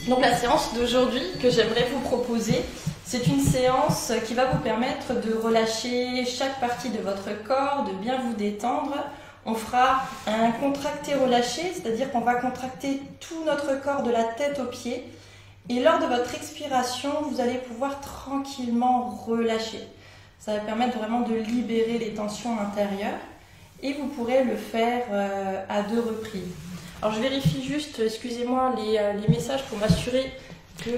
Donc la séance d'aujourd'hui que j'aimerais vous proposer, c'est une séance qui va vous permettre de relâcher chaque partie de votre corps, de bien vous détendre. On fera un contracté-relâché, c'est-à-dire qu'on va contracter tout notre corps de la tête aux pieds. Et lors de votre expiration, vous allez pouvoir tranquillement relâcher. Ça va permettre vraiment de libérer les tensions intérieures. Et vous pourrez le faire à 2 reprises. Alors je vérifie juste, excusez-moi, les messages pour m'assurer que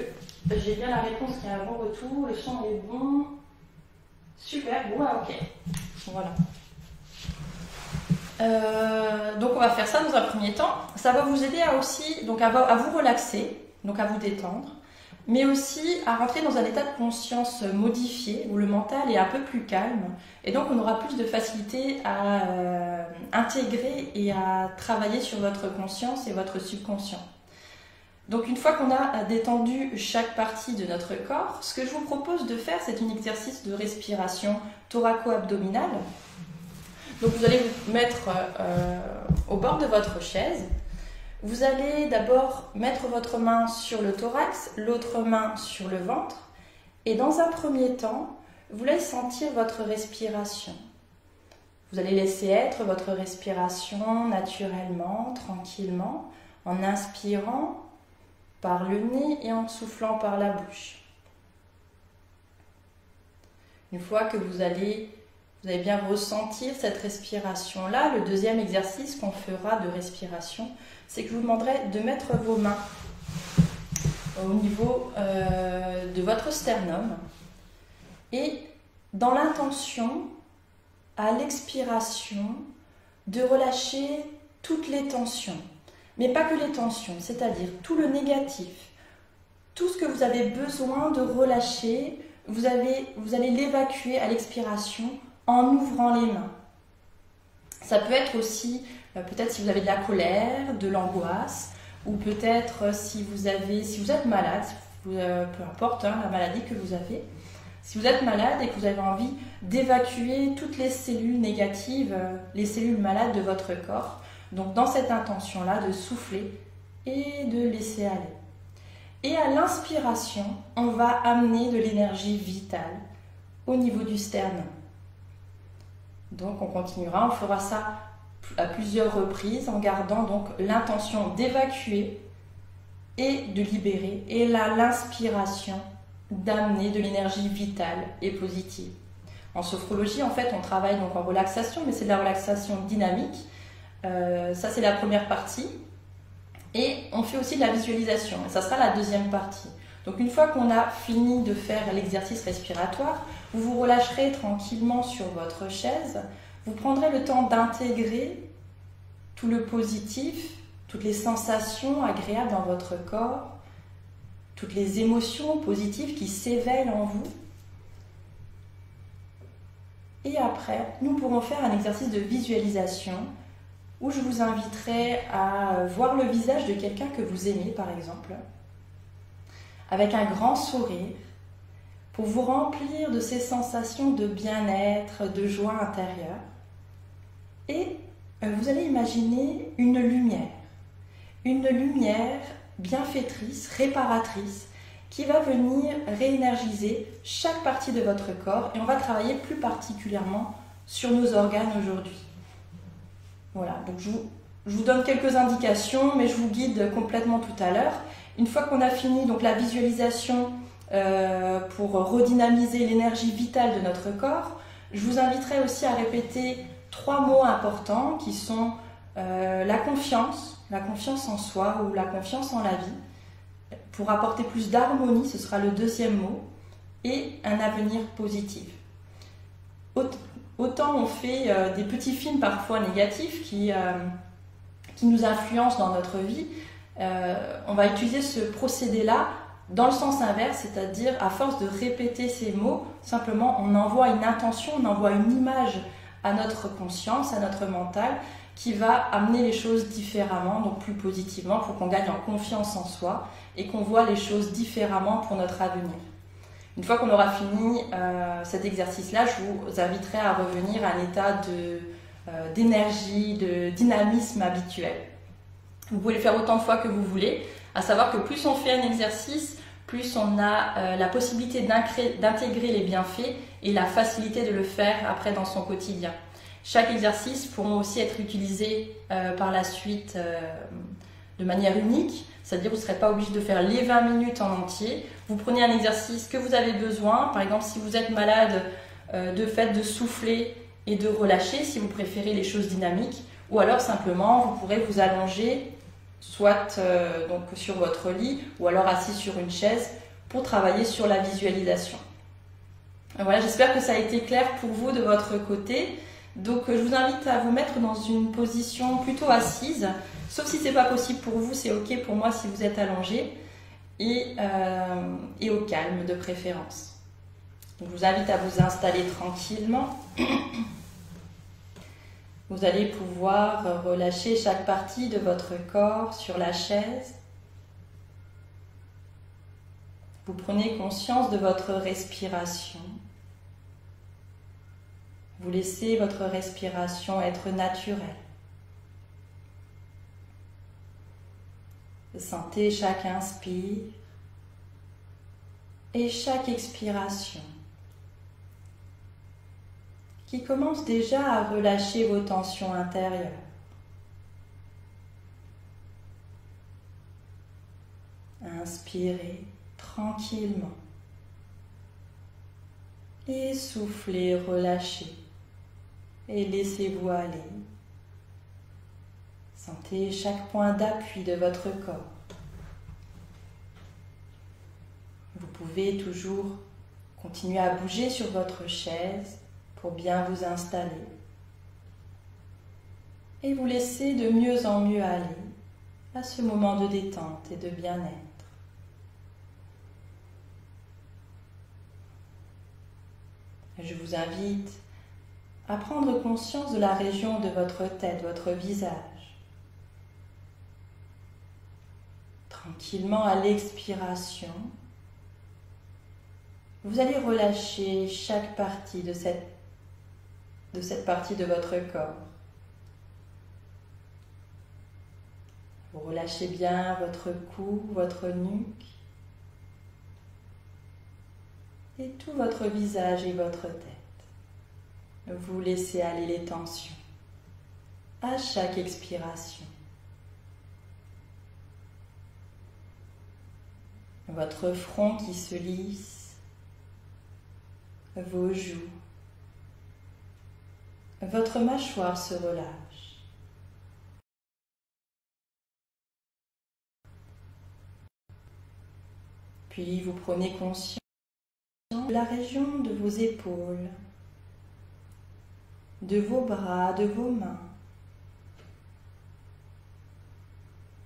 j'ai bien la réponse, qu'il y a un bon retour, le son est bon. Super, bon, ok. Voilà. Donc on va faire ça dans un premier temps. Ça va vous aider à vous relaxer, donc à vous détendre, mais aussi à rentrer dans un état de conscience modifié où le mental est un peu plus calme et donc on aura plus de facilité à intégrer et à travailler sur votre conscience et votre subconscient. Donc une fois qu'on a détendu chaque partie de notre corps, ce que je vous propose de faire, c'est un exercice de respiration thoraco-abdominale. Donc vous allez vous mettre au bord de votre chaise. Vous allez d'abord mettre votre main sur le thorax, l'autre main sur le ventre. Et dans un premier temps, vous allez sentir votre respiration. Vous allez laisser être votre respiration naturellement, tranquillement, en inspirant par le nez et en soufflant par la bouche. Une fois que vous allez bien ressentir cette respiration-là, le deuxième exercice qu'on fera de respiration, c'est que je vous demanderai de mettre vos mains au niveau de votre sternum et dans l'intention, à l'expiration, de relâcher toutes les tensions. Mais pas que les tensions, c'est-à-dire tout le négatif, tout ce que vous avez besoin de relâcher, vous allez l'évacuer à l'expiration en ouvrant les mains. Ça peut être aussi, peut-être si vous avez de la colère, de l'angoisse, ou peut-être si vous êtes malade, peu importe la maladie que vous avez, si vous êtes malade et que vous avez envie d'évacuer toutes les cellules négatives, les cellules malades de votre corps, donc dans cette intention-là, de souffler et de laisser aller. Et à l'inspiration, on va amener de l'énergie vitale au niveau du sternum. Donc on continuera, on fera ça à plusieurs reprises en gardant donc l'intention d'évacuer et de libérer et l'inspiration d'amener de l'énergie vitale et positive. En sophrologie, en fait, on travaille donc en relaxation, mais c'est de la relaxation dynamique. Ça, c'est la première partie. Et on fait aussi de la visualisation. Et ça sera la deuxième partie. Donc une fois qu'on a fini de faire l'exercice respiratoire, vous vous relâcherez tranquillement sur votre chaise. Vous prendrez le temps d'intégrer tout le positif, toutes les sensations agréables dans votre corps, toutes les émotions positives qui s'éveillent en vous. Et après, nous pourrons faire un exercice de visualisation où je vous inviterai à voir le visage de quelqu'un que vous aimez, par exemple, avec un grand sourire, pour vous remplir de ces sensations de bien-être, de joie intérieure. Et vous allez imaginer une lumière bienfaitrice, réparatrice, qui va venir réénergiser chaque partie de votre corps. Et on va travailler plus particulièrement sur nos organes aujourd'hui. Voilà, donc je vous donne quelques indications, mais je vous guide complètement tout à l'heure. Une fois qu'on a fini donc la visualisation pour redynamiser l'énergie vitale de notre corps, je vous inviterai aussi à répéter 3 mots importants qui sont la confiance en soi ou la confiance en la vie. Pour apporter plus d'harmonie, ce sera le deuxième mot, et un avenir positif. Autant on fait des petits films parfois négatifs qui nous influencent dans notre vie, on va utiliser ce procédé-là dans le sens inverse, c'est-à-dire à force de répéter ces mots, simplement on envoie une intention, on envoie une image à notre conscience, à notre mental, qui va amener les choses différemment, donc plus positivement, pour qu'on gagne en confiance en soi et qu'on voit les choses différemment pour notre avenir. Une fois qu'on aura fini cet exercice-là, je vous inviterai à revenir à un état d'énergie, de dynamisme habituel. Vous pouvez le faire autant de fois que vous voulez. À savoir que plus on fait un exercice, plus on a la possibilité d'intégrer les bienfaits et la facilité de le faire après dans son quotidien. Chaque exercice pourra aussi être utilisé par la suite de manière unique, c'est-à-dire vous ne serez pas obligé de faire les 20 minutes en entier. Vous prenez un exercice que vous avez besoin, par exemple si vous êtes malade, de fait de souffler et de relâcher si vous préférez les choses dynamiques, ou alors simplement vous pourrez vous allonger soit donc sur votre lit ou alors assis sur une chaise pour travailler sur la visualisation. Voilà, j'espère que ça a été clair pour vous de votre côté. Donc je vous invite à vous mettre dans une position plutôt assise, sauf si ce n'est pas possible pour vous, c'est ok pour moi si vous êtes allongé, et au calme de préférence. Donc, je vous invite à vous installer tranquillement. Vous allez pouvoir relâcher chaque partie de votre corps sur la chaise. Vous prenez conscience de votre respiration. Vous laissez votre respiration être naturelle. Vous sentez chaque inspire et chaque expiration qui commence déjà à relâcher vos tensions intérieures. Inspirez tranquillement et soufflez, relâchez et laissez-vous aller. Sentez chaque point d'appui de votre corps. Vous pouvez toujours continuer à bouger sur votre chaise pour bien vous installer et vous laisser de mieux en mieux aller à ce moment de détente et de bien-être. Je vous invite à prendre conscience de la région de votre tête, votre visage. Tranquillement à l'expiration, vous allez relâcher chaque partie de cette partie de votre corps. Vous relâchez bien votre cou, votre nuque et tout votre visage et votre tête. Vous laissez aller les tensions à chaque expiration. Votre front qui se lisse, vos joues, votre mâchoire se relâche. Puis vous prenez conscience de la région de vos épaules, de vos bras, de vos mains.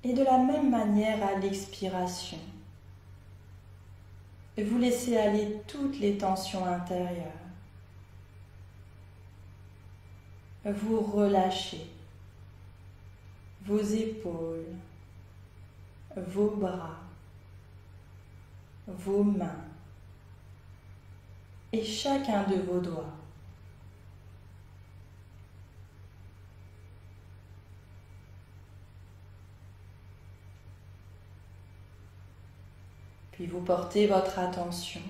Et de la même manière à l'expiration, vous laissez aller toutes les tensions intérieures. Vous relâchez vos épaules, vos bras, vos mains et chacun de vos doigts. Puis vous portez votre attention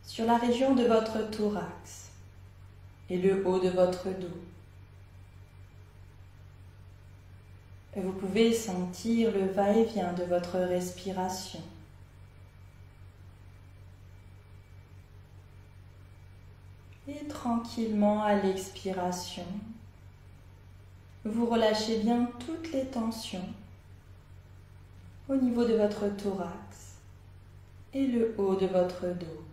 sur la région de votre thorax et le haut de votre dos. Et vous pouvez sentir le va-et-vient de votre respiration. Et tranquillement à l'expiration, vous relâchez bien toutes les tensions au niveau de votre thorax et le haut de votre dos.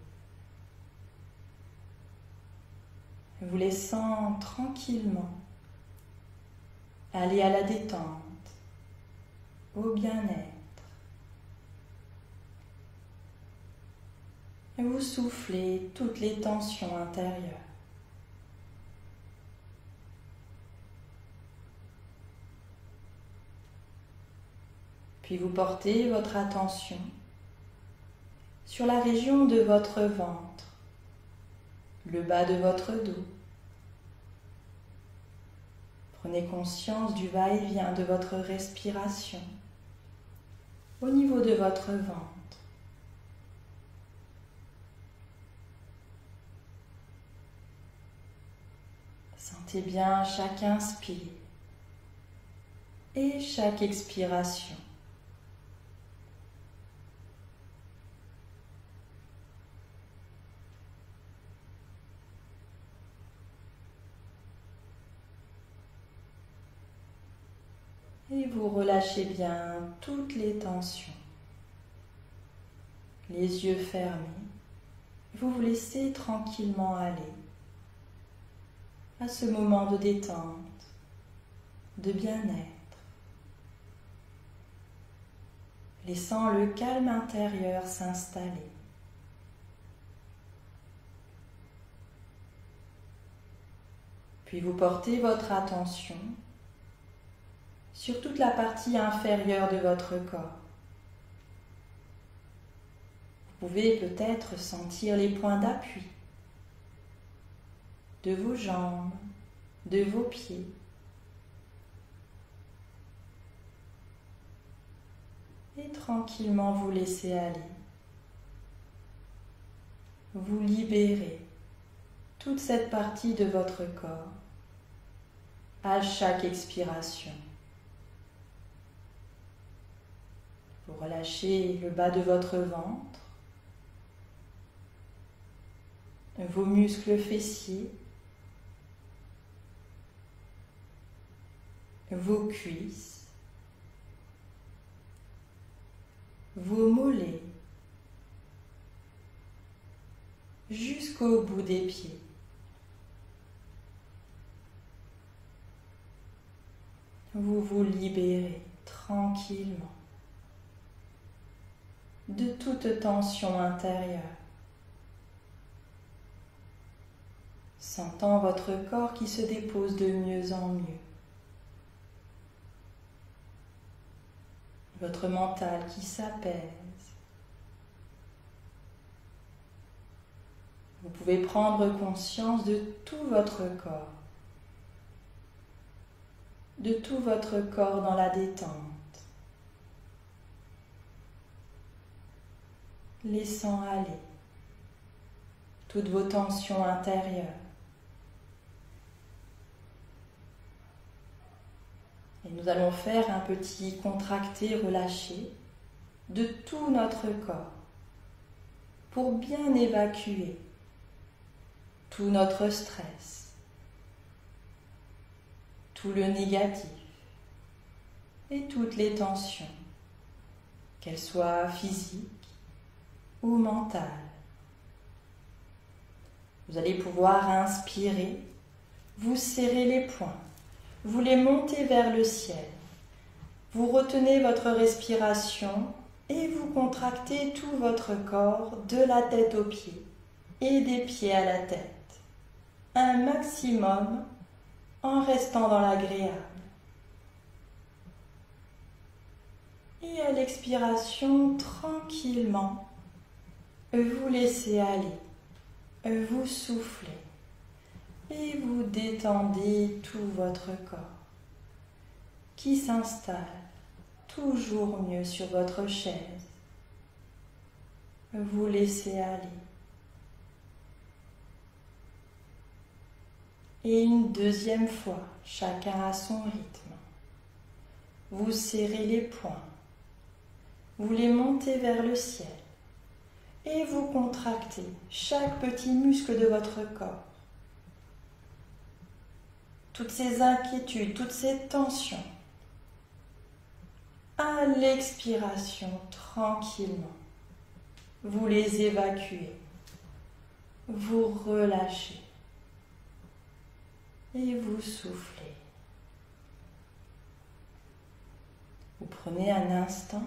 Vous laissant tranquillement aller à la détente, au bien-être. Et vous soufflez toutes les tensions intérieures. Puis vous portez votre attention sur la région de votre ventre, le bas de votre dos. Prenez conscience du va-et-vient de votre respiration au niveau de votre ventre. Sentez bien chaque inspire et chaque expiration. Et vous relâchez bien toutes les tensions. Les yeux fermés, vous vous laissez tranquillement aller à ce moment de détente, de bien-être, laissant le calme intérieur s'installer. Puis vous portez votre attention sur toute la partie inférieure de votre corps. Vous pouvez peut-être sentir les points d'appui de vos jambes, de vos pieds. Et tranquillement vous laissez aller. Vous libérez toute cette partie de votre corps à chaque expiration. Vous relâchez le bas de votre ventre, vos muscles fessiers, vos cuisses, vos mollets, jusqu'au bout des pieds. Vous vous libérez tranquillement de toute tension intérieure, sentant votre corps qui se dépose de mieux en mieux, votre mental qui s'apaise. Vous pouvez prendre conscience de tout votre corps, de tout votre corps dans la détente, laissant aller toutes vos tensions intérieures. Et nous allons faire un petit contracté-relâché de tout notre corps pour bien évacuer tout notre stress, tout le négatif et toutes les tensions, qu'elles soient physiques ou mentales. Vous allez pouvoir inspirer, vous serrez les poings, vous les montez vers le ciel. Vous retenez votre respiration et vous contractez tout votre corps de la tête aux pieds et des pieds à la tête. Un maximum en restant dans l'agréable. Et à l'expiration, tranquillement, vous laissez aller, vous soufflez et vous détendez tout votre corps qui s'installe toujours mieux sur votre chaise. Vous laissez aller. Et une deuxième fois, chacun à son rythme. Vous serrez les poings, vous les montez vers le ciel et vous contractez chaque petit muscle de votre corps. Toutes ces inquiétudes, toutes ces tensions, à l'expiration, tranquillement, vous les évacuez, vous relâchez et vous soufflez. Vous prenez un instant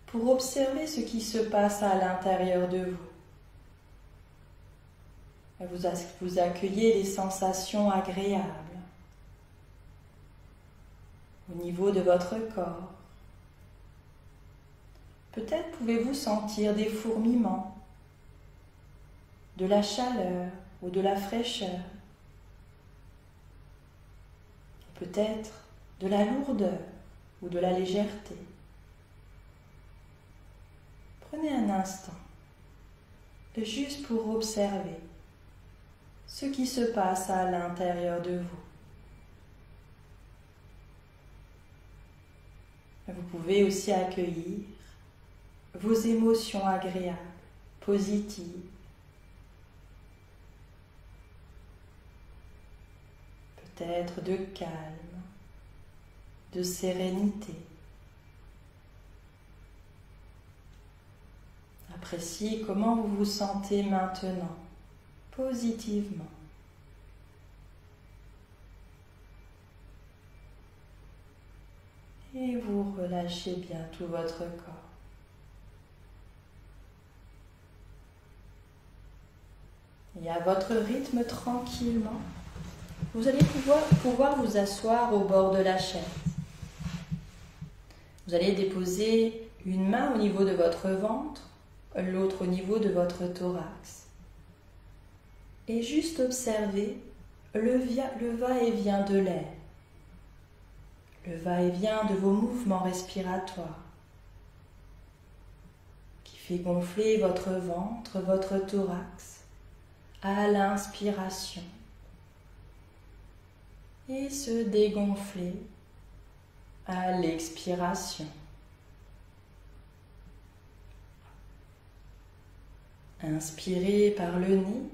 pour observer ce qui se passe à l'intérieur de vous. Vous accueillez des sensations agréables au niveau de votre corps. Peut-être pouvez-vous sentir des fourmillements, de la chaleur ou de la fraîcheur. Peut-être de la lourdeur ou de la légèreté. Prenez un instant, juste pour observer ce qui se passe à l'intérieur de vous. Vous pouvez aussi accueillir vos émotions agréables, positives. Peut-être de calme, de sérénité. Appréciez comment vous vous sentez maintenant, positivement. Et vous relâchez bien tout votre corps. Et à votre rythme, tranquillement, vous allez pouvoir vous asseoir au bord de la chaise. Vous allez déposer une main au niveau de votre ventre, l'autre au niveau de votre thorax. Et juste observer le va-et-vient de l'air, le va-et-vient de vos mouvements respiratoires qui fait gonfler votre ventre, votre thorax à l'inspiration et se dégonfler à l'expiration. Inspirez par le nez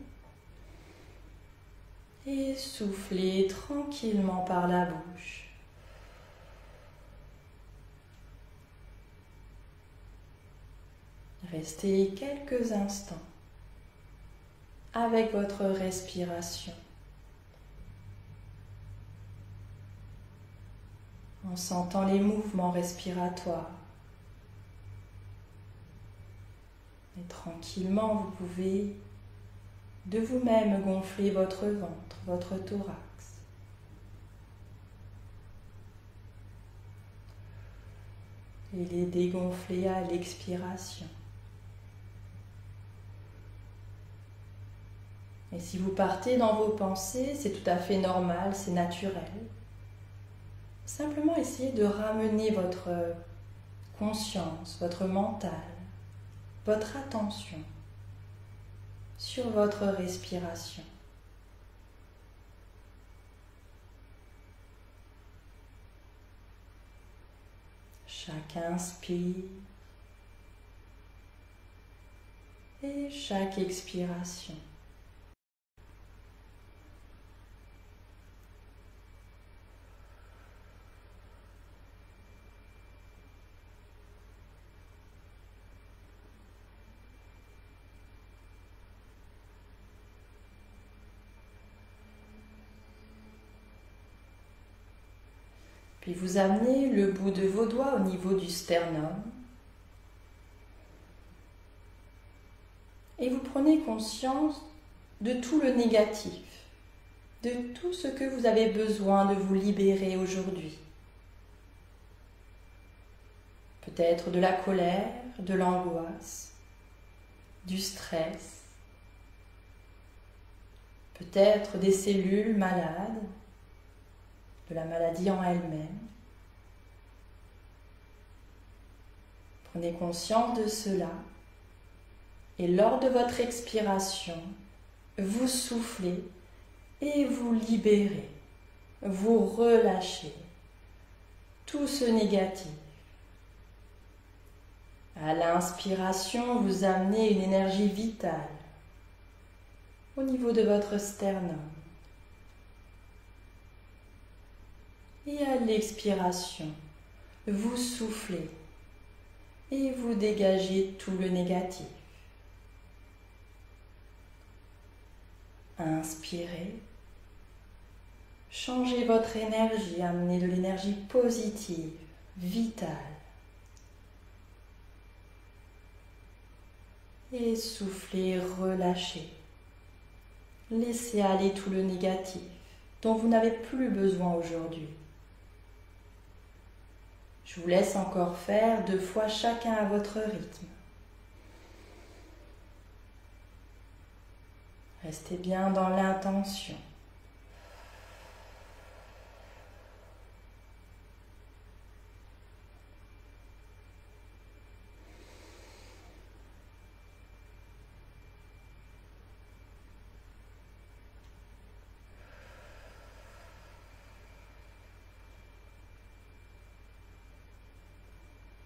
et soufflez tranquillement par la bouche. Restez quelques instants avec votre respiration, en sentant les mouvements respiratoires. Et tranquillement, vous pouvez de vous-même gonfler votre ventre, votre thorax. Et les dégonfler à l'expiration. Et si vous partez dans vos pensées, c'est tout à fait normal, c'est naturel. Simplement essayez de ramener votre conscience, votre mental, votre attention sur votre respiration. Chaque inspire et chaque expiration. Puis vous amenez le bout de vos doigts au niveau du sternum. Et vous prenez conscience de tout le négatif, de tout ce que vous avez besoin de vous libérer aujourd'hui. Peut-être de la colère, de l'angoisse, du stress, peut-être des cellules malades, de la maladie en elle-même. Prenez conscience de cela et lors de votre expiration, vous soufflez et vous libérez, vous relâchez tout ce négatif. À l'inspiration, vous amenez une énergie vitale au niveau de votre sternum. Et à l'expiration, vous soufflez et vous dégagez tout le négatif. Inspirez, changez votre énergie, amenez de l'énergie positive, vitale. Et soufflez, relâchez. Laissez aller tout le négatif dont vous n'avez plus besoin aujourd'hui. Je vous laisse encore faire 2 fois chacun à votre rythme. Restez bien dans l'intention.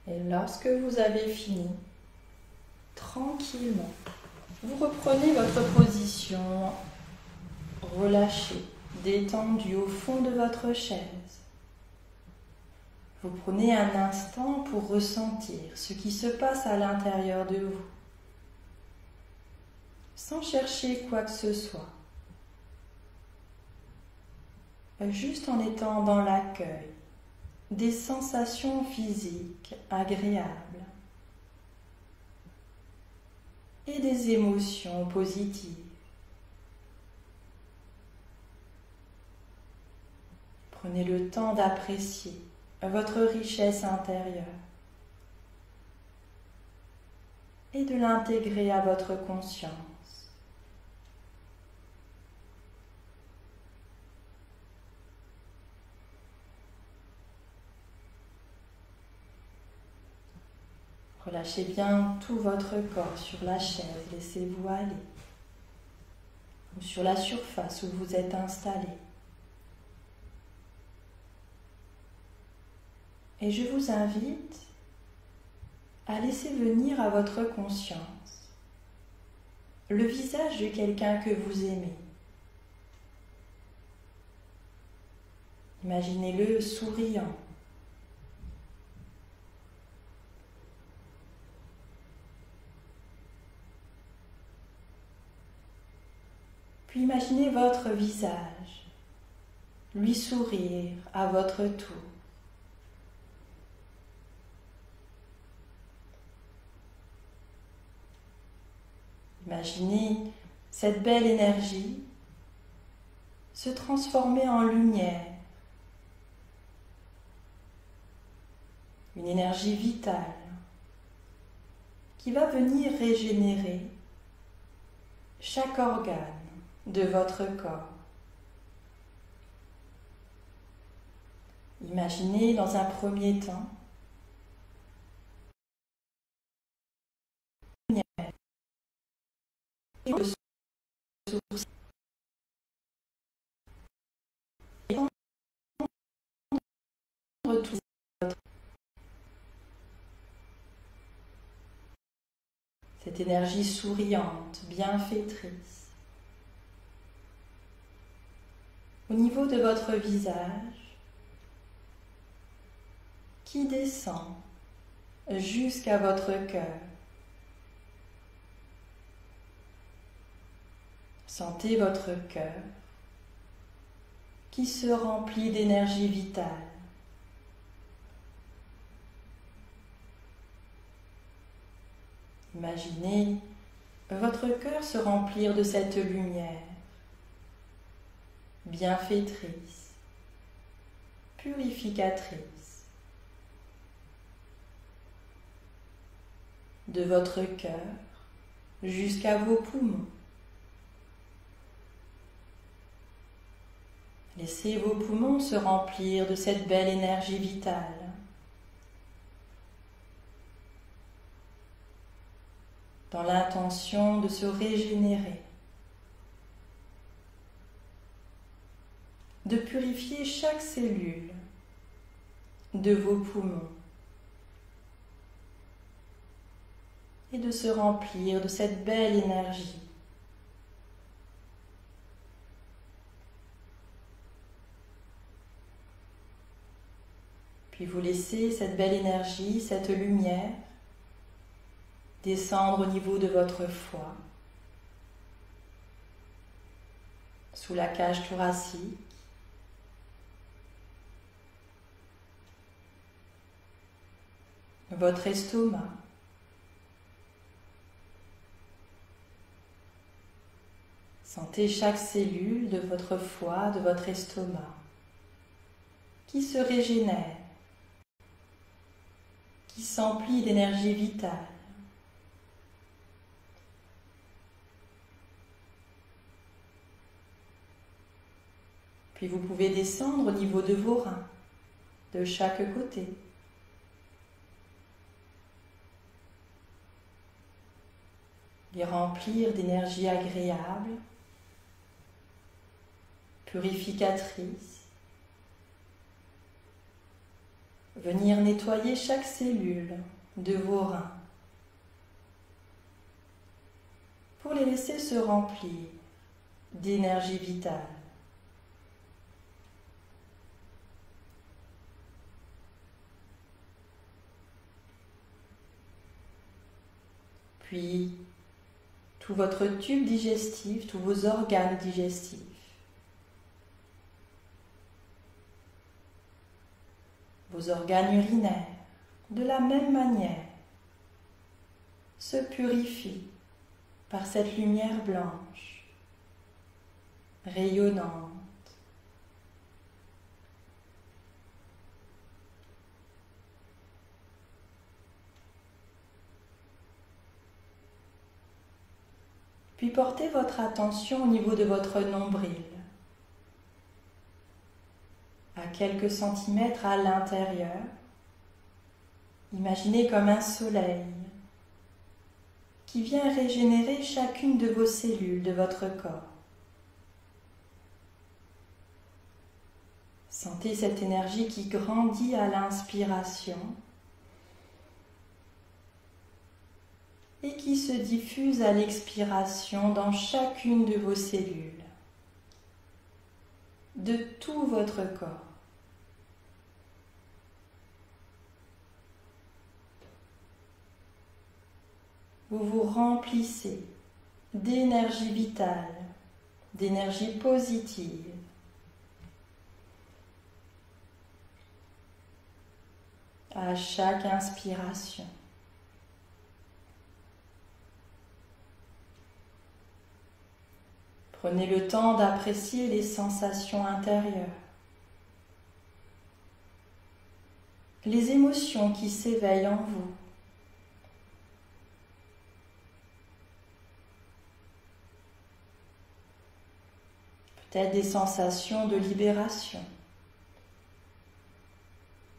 Et lorsque vous avez fini, tranquillement, vous reprenez votre position, relâchée, détendue au fond de votre chaise. Vous prenez un instant pour ressentir ce qui se passe à l'intérieur de vous, sans chercher quoi que ce soit, juste en étant dans l'accueil des sensations physiques agréables et des émotions positives. Prenez le temps d'apprécier votre richesse intérieure et de l'intégrer à votre conscience. Relâchez bien tout votre corps sur la chaise, laissez-vous aller, ou sur la surface où vous êtes installé. Et je vous invite à laisser venir à votre conscience le visage de quelqu'un que vous aimez. Imaginez-le souriant. Puis imaginez votre visage, lui sourire à votre tour. Imaginez cette belle énergie se transformer en lumière, une énergie vitale qui va venir régénérer chaque organe de votre corps. Imaginez dans un premier temps le sourcil et tout cette énergie souriante, bienfaitrice. Au niveau de votre visage, qui descend jusqu'à votre cœur. Sentez votre cœur qui se remplit d'énergie vitale. Imaginez votre cœur se remplir de cette lumière bienfaitrice, purificatrice. De votre cœur jusqu'à vos poumons. Laissez vos poumons se remplir de cette belle énergie vitale. Dans l'intention de se régénérer, de purifier chaque cellule de vos poumons et de se remplir de cette belle énergie. Puis vous laissez cette belle énergie, cette lumière, descendre au niveau de votre foie, sous la cage thoracique, votre estomac, sentez chaque cellule de votre foie, de votre estomac, qui se régénère, qui s'emplit d'énergie vitale. Puis vous pouvez descendre au niveau de vos reins, de chaque côté. Les remplir d'énergie agréable, purificatrice, venir nettoyer chaque cellule de vos reins pour les laisser se remplir d'énergie vitale. Puis, tout votre tube digestif, tous vos organes digestifs. Vos organes urinaires, de la même manière, se purifient par cette lumière blanche, rayonnante. Puis portez votre attention au niveau de votre nombril, à quelques centimètres à l'intérieur. Imaginez comme un soleil qui vient régénérer chacune de vos cellules de votre corps. Sentez cette énergie qui grandit à l'inspiration et qui se diffuse à l'expiration dans chacune de vos cellules, de tout votre corps. Vous vous remplissez d'énergie vitale, d'énergie positive. À chaque inspiration. Prenez le temps d'apprécier les sensations intérieures, les émotions qui s'éveillent en vous. Peut-être des sensations de libération,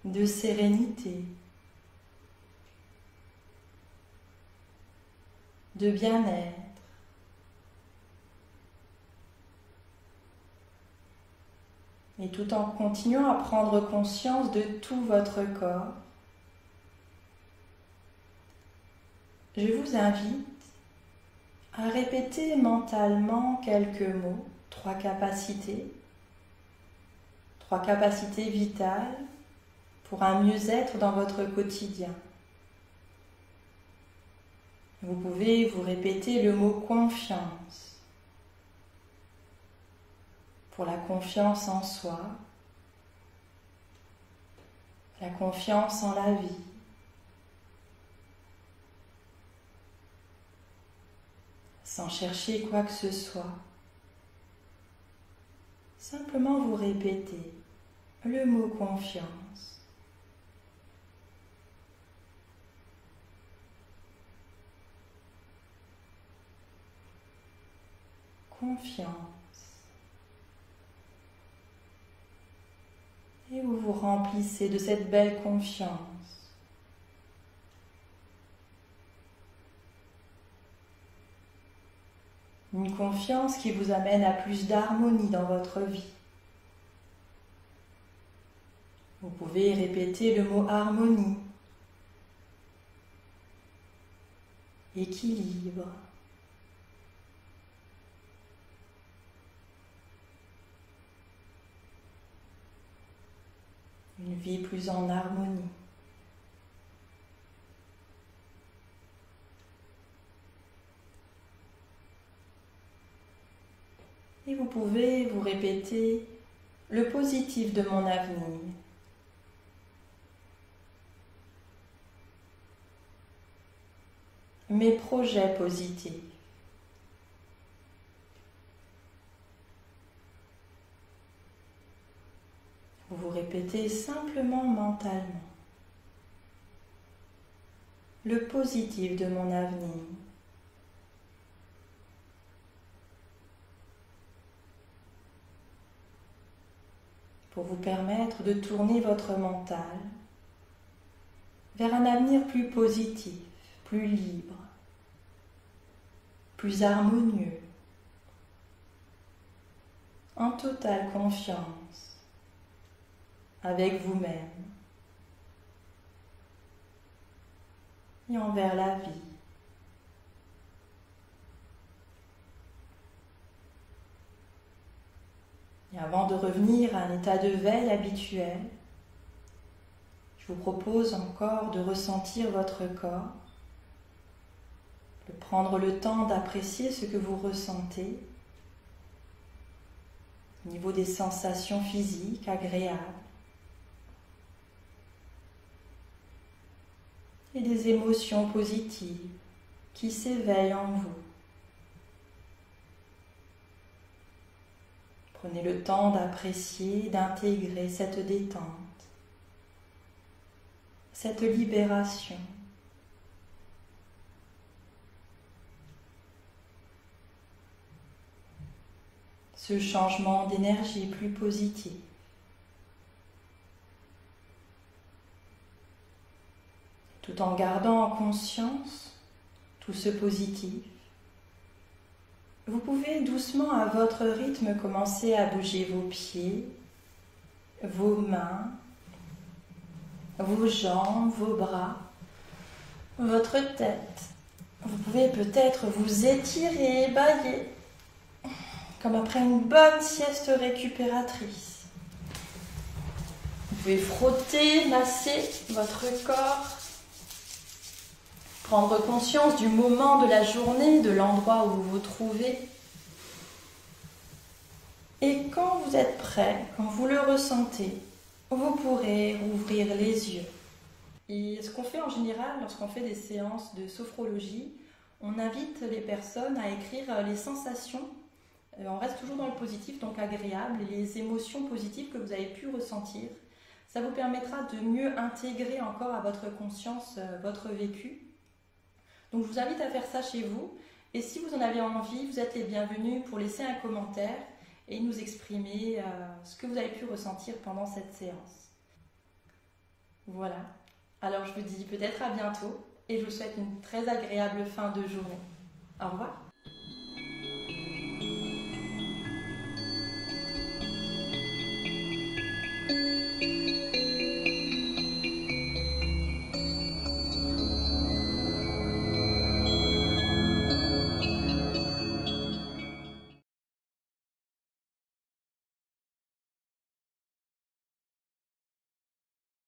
de sérénité, de bien-être. Et tout en continuant à prendre conscience de tout votre corps, je vous invite à répéter mentalement quelques mots, trois capacités vitales pour un mieux-être dans votre quotidien. Vous pouvez vous répéter le mot confiance. Pour la confiance en soi, la confiance en la vie. Sans chercher quoi que ce soit, simplement vous répétez le mot confiance. Confiance. Et vous vous remplissez de cette belle confiance. Une confiance qui vous amène à plus d'harmonie dans votre vie. Vous pouvez répéter le mot harmonie, équilibre, une vie plus en harmonie. Et vous pouvez vous répéter le positif de mon avenir. Mes projets positifs. Vous vous répétez simplement mentalement le positif de mon avenir. Pour vous permettre de tourner votre mental vers un avenir plus positif, plus libre, plus harmonieux, en totale confiance avec vous-même et envers la vie. Et avant de revenir à un état de veille habituel, je vous propose encore de ressentir votre corps, de prendre le temps d'apprécier ce que vous ressentez au niveau des sensations physiques agréables et des émotions positives qui s'éveillent en vous. Prenez le temps d'apprécier, d'intégrer cette détente, cette libération. Ce changement d'énergie plus positif. Tout en gardant en conscience tout ce positif, vous pouvez doucement à votre rythme commencer à bouger vos pieds, vos mains, vos jambes, vos bras, votre tête. Vous pouvez peut-être vous étirer, bâiller, comme après une bonne sieste récupératrice. Vous pouvez frotter, masser votre corps, prendre conscience du moment de la journée, de l'endroit où vous vous trouvez. Et quand vous êtes prêt, quand vous le ressentez, vous pourrez ouvrir les yeux. Et ce qu'on fait en général, lorsqu'on fait des séances de sophrologie, on invite les personnes à écrire les sensations. On reste toujours dans le positif, donc agréable, et les émotions positives que vous avez pu ressentir. Ça vous permettra de mieux intégrer encore à votre conscience votre vécu. Donc je vous invite à faire ça chez vous. Et si vous en avez envie, vous êtes les bienvenus pour laisser un commentaire et nous exprimer ce que vous avez pu ressentir pendant cette séance. Voilà. Alors je vous dis peut-être à bientôt et je vous souhaite une très agréable fin de journée. Au revoir.